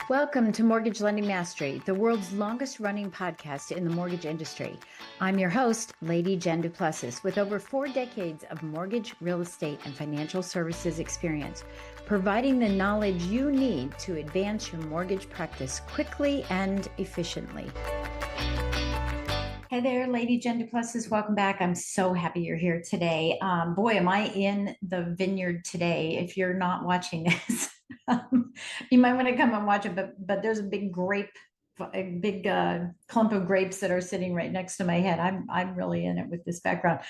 Welcome to Mortgage Lending Mastery, the world's longest running podcast in the mortgage industry. I'm your host, Lady Jen Du Plessis, with over 4 decades of mortgage, real estate, and financial services experience, providing the knowledge you need to advance your mortgage practice quickly and efficiently. Hey there, Lady Jen Du Plessis. Welcome back. I'm so happy you're here today. Boy, am I in the vineyard today. If you're not watching this, you might want to come and watch it. But there's a big clump of grapes that are sitting right next to my head. I'm really in it with this background.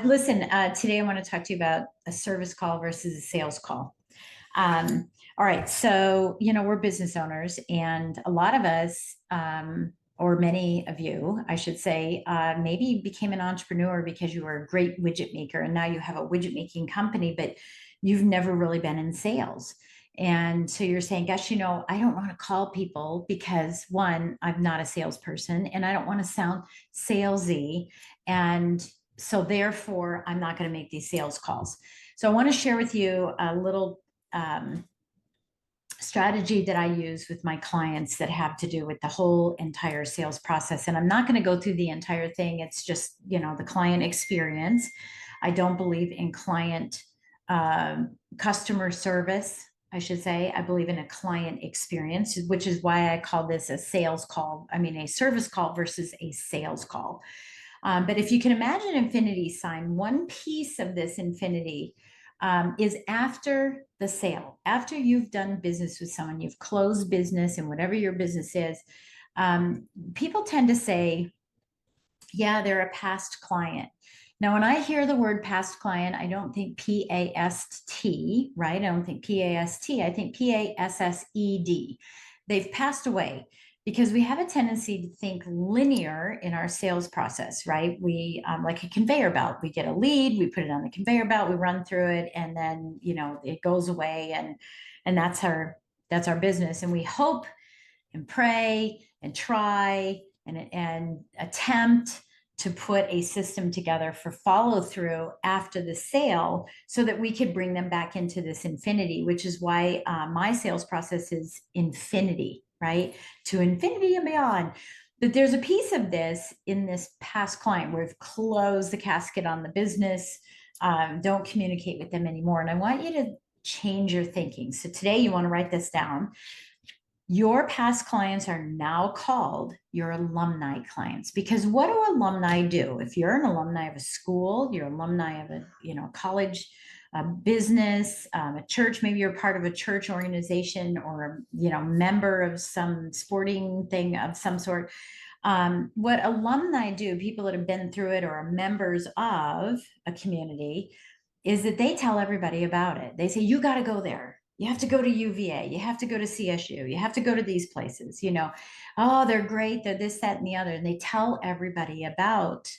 Listen, today I want to talk to you about a service call versus a sales call. All right, so we're business owners, and a lot of us, or many of you, I should say, maybe became an entrepreneur because you were a great widget maker, and now you have a widget making company, but you've never really been in sales. And so you're saying, gosh, I don't want to call people because, one, I'm not a salesperson and I don't want to sound salesy. And so therefore, I'm not going to make these sales calls. So I want to share with you a little strategy that I use with my clients that have to do with the whole entire sales process. And I'm not going to go through the entire thing. It's just, the client experience. I don't believe in client customer service, I should say. I believe in a client experience, which is why I call this a service call versus a sales call. But if you can imagine infinity sign, one piece of this infinity is after the sale, after you've done business with someone, you've closed business and whatever your business is, people tend to say, yeah, they're a past client. Now, when I hear the word past client, I don't think P-A-S-T, right? I don't think P-A-S-T, I think P-A-S-S-E-D. They've passed away. Because we have a tendency to think linear in our sales process, right? We like a conveyor belt. We get a lead, we put it on the conveyor belt, we run through it, and then it goes away, and that's our business. And we hope and pray and try and attempt to put a system together for follow through after the sale, so that we could bring them back into this infinity, which is why my sales process is infinity. Right? To infinity and beyond. But there's a piece of this in this past client where we've closed the casket on the business, don't communicate with them anymore. And I want you to change your thinking. So today you want to write this down. Your past clients are now called your alumni clients, because what do alumni do? If you're an alumni of a school, you're alumni of a college, a business, a church, maybe you're part of a church organization, or member of some sporting thing of some sort. What alumni do, people that have been through it or are members of a community, is that they tell everybody about it. They say, you got to go there. You have to go to UVA. You have to go to CSU. You have to go to these places. Oh, they're great. They're this, that, and the other. And they tell everybody about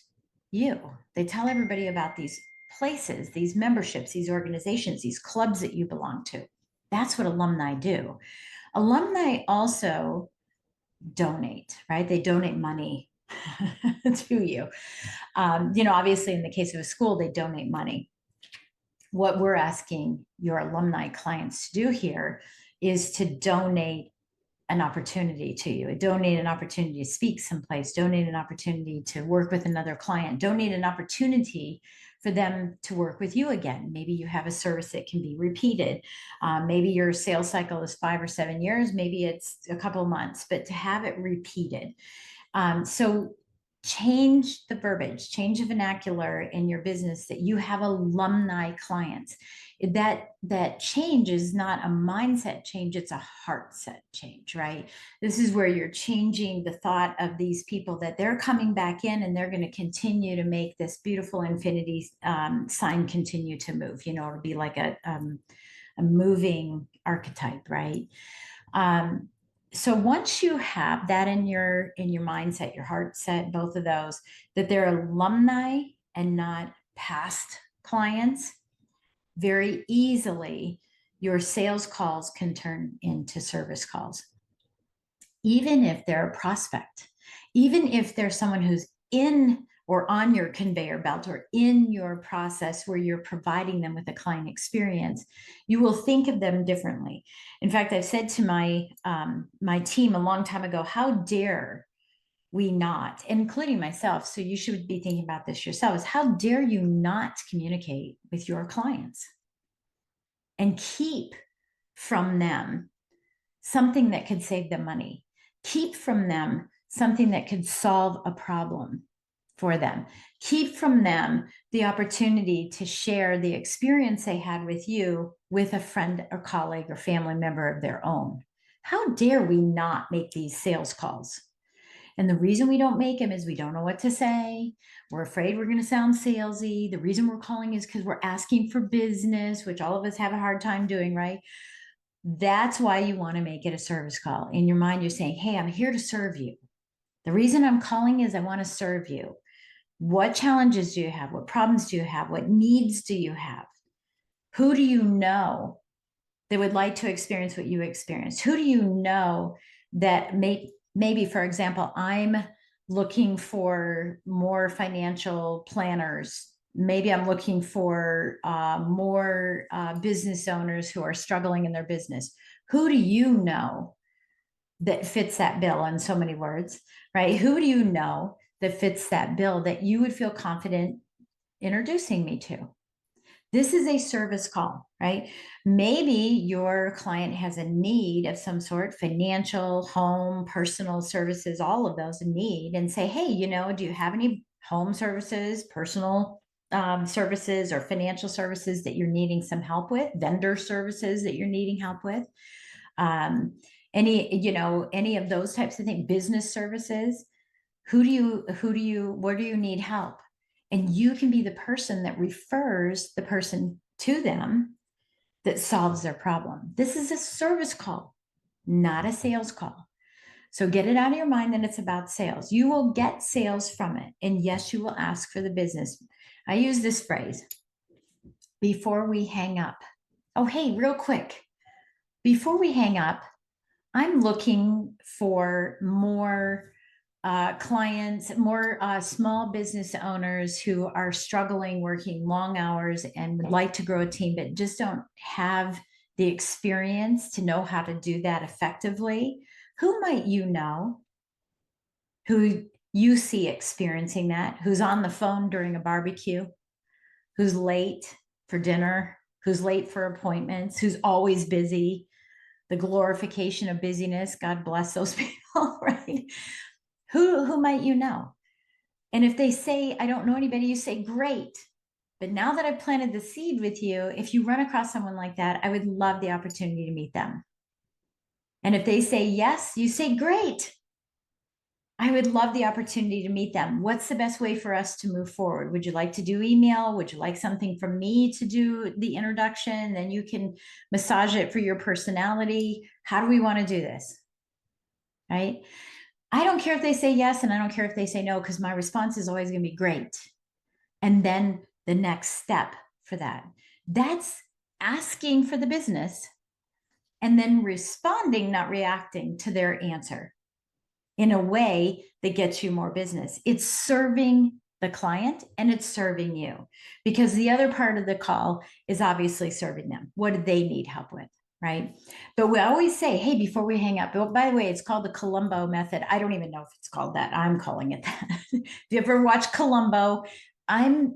you. They tell everybody about these places, these memberships, these organizations, these clubs that you belong to. That's what alumni do. Alumni also donate, right? They donate money to you. Obviously, in the case of a school, they donate money. What we're asking your alumni clients to do here is to donate an opportunity to you, donate an opportunity to speak someplace, donate an opportunity to work with another client, donate an opportunity for them to work with you again. Maybe you have a service that can be repeated. Maybe your sales cycle is 5 or 7 years, maybe it's a couple of months, but to have it repeated. So change the verbiage, change the vernacular in your business that you have alumni clients. That change is not a mindset change, it's a heart set change, right? This is where you're changing the thought of these people, that they're coming back in and they're going to continue to make this beautiful infinity sign continue to move. It'll be like a moving archetype, right? So once you have that in your mindset, your heart set, both of those, that they're alumni and not past clients, very easily your sales calls can turn into service calls. Even if they're a prospect, even if they're someone who's in or on your conveyor belt or in your process where you're providing them with a client experience, you will think of them differently. In fact, I've said to my team a long time ago, how dare we not, including myself, so you should be thinking about this yourselves, how dare you not communicate with your clients and keep from them something that could save them money, keep from them something that could solve a problem for them, keep from them the opportunity to share the experience they had with you with a friend or colleague or family member of their own. How dare we not make these sales calls? And the reason we don't make them is we don't know what to say. We're afraid we're going to sound salesy. The reason we're calling is because we're asking for business, which all of us have a hard time doing, right? That's why you want to make it a service call. In your mind, you're saying, hey, I'm here to serve you. The reason I'm calling is I want to serve you. What challenges do you have? What problems do you have? What needs do you have? Who do you know that would like to experience what you experienced? Who do you know that maybe, for example, I'm looking for more financial planners. Maybe I'm looking for more business owners who are struggling in their business. Who do you know that fits that bill, in so many words, right? Who do you know that fits that bill that you would feel confident introducing me to? This is a service call, right? Maybe your client has a need of some sort, financial, home, personal services, all of those need, and say, hey, do you have any home services, personal services, or financial services that you're needing some help with, vendor services that you're needing help with? Any of those types of things, business services. Where do you need help? And you can be the person that refers the person to them that solves their problem. This is a service call, not a sales call. So get it out of your mind that it's about sales. You will get sales from it. And yes, you will ask for the business. I use this phrase, before we hang up. Oh, hey, real quick. Before we hang up, I'm looking for more clients, more small business owners who are struggling working long hours and would like to grow a team, but just don't have the experience to know how to do that effectively. Who might you know who you see experiencing that, who's on the phone during a barbecue, who's late for dinner, who's late for appointments, who's always busy? The glorification of busyness. God bless those people, right? Who might you know? And if they say, I don't know anybody, you say, great. But now that I've planted the seed with you, if you run across someone like that, I would love the opportunity to meet them. And if they say yes, you say, great. I would love the opportunity to meet them. What's the best way for us to move forward? Would you like to do email? Would you like something from me to do the introduction? Then you can massage it for your personality. How do we want to do this? Right? I don't care if they say yes, and I don't care if they say no, because my response is always going to be great. And then the next step for that's asking for the business and then responding, not reacting to their answer in a way that gets you more business. It's serving the client and it's serving you, because the other part of the call is obviously serving them. What do they need help with? Right? But we always say, hey, before we hang up, by the way, it's called the Columbo method. I don't even know if it's called that. I'm calling it that. If you ever watch Columbo, I'm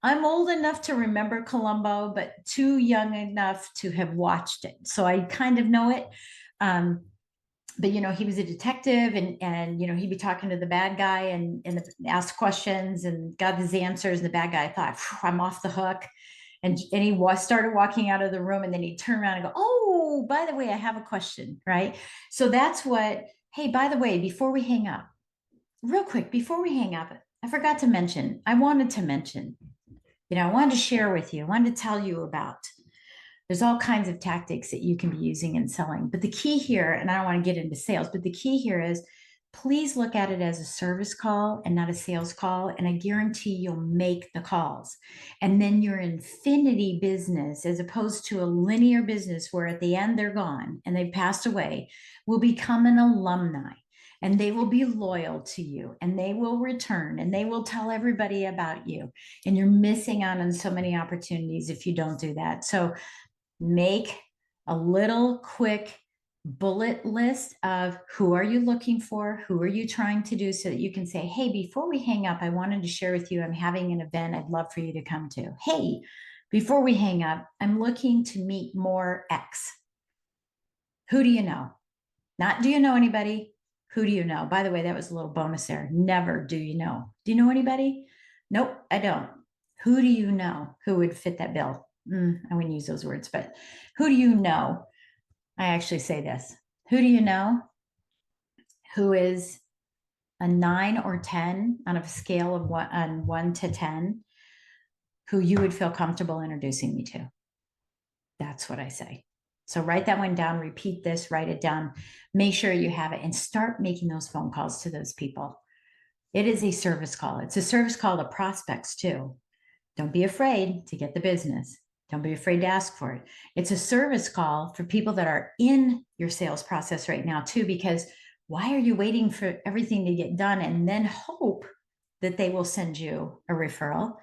old enough to remember Columbo, but too young enough to have watched it. So I kind of know it. But he was a detective, and he'd be talking to the bad guy and asked questions and got his answers. And the bad guy thought, I'm off the hook. And he started walking out of the room, and then he'd turn around and go, oh, by the way, I have a question, right? So that's what, hey, by the way, before we hang up, real quick, before we hang up, I forgot to mention, I wanted to share with you, I wanted to tell you about, there's all kinds of tactics that you can be using in selling. But the key here, and I don't want to get into sales, but the key here is, please look at it as a service call and not a sales call. And I guarantee you'll make the calls. And then your infinity business, as opposed to a linear business where at the end they're gone and they've passed away, will become an alumni. and they will be loyal to you, and they will return, and they will tell everybody about you. And you're missing out on so many opportunities if you don't do that. So make a little quick bullet list of who are you looking for, who are you trying to do, so that you can say, hey, before we hang up, I wanted to share with you, I'm having an event I'd love for you to come to. Hey, before we hang up, I'm looking to meet more X. Who do you know? Not do you know anybody? Who do you know? By the way, that was a little bonus there. Never do you know. Do you know anybody? Nope, I don't. Who do you know who would fit that bill? I wouldn't use those words, but who do you know? I actually say this. Who do you know who is a 9 or 10 on a scale of 1 to 10, who you would feel comfortable introducing me to? That's what I say. So write that one down, repeat this, write it down, make sure you have it, and start making those phone calls to those people. It is a service call. It's a service call to prospects too. Don't be afraid to get the business. Don't be afraid to ask for it. It's a service call for people that are in your sales process right now too, because why are you waiting for everything to get done and then hope that they will send you a referral?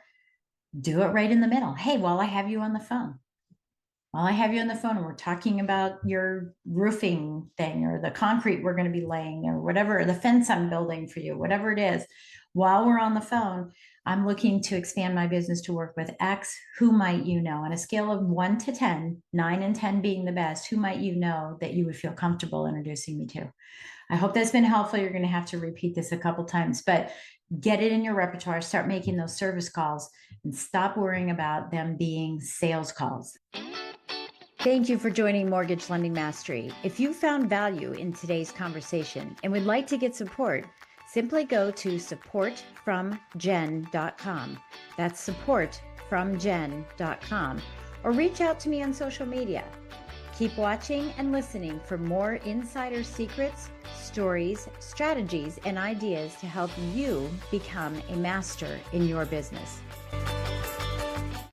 Do it right in the middle. Hey, while I have you on the phone, and we're talking about your roofing thing or the concrete we're going to be laying or whatever, or the fence I'm building for you, whatever it is, while we're on the phone, I'm looking to expand my business to work with X. Who might you know? On a scale of 1 to 10, 9 and 10 being the best, who might you know that you would feel comfortable introducing me to? I hope that's been helpful. You're going to have to repeat this a couple times, but get it in your repertoire, start making those service calls, and stop worrying about them being sales calls. Thank you for joining Mortgage Lending Mastery. If you found value in today's conversation and would like to get support, simply go to supportfromjen.com. That's supportfromjen.com, or reach out to me on social media. Keep watching and listening for more insider secrets, stories, strategies, and ideas to help you become a master in your business.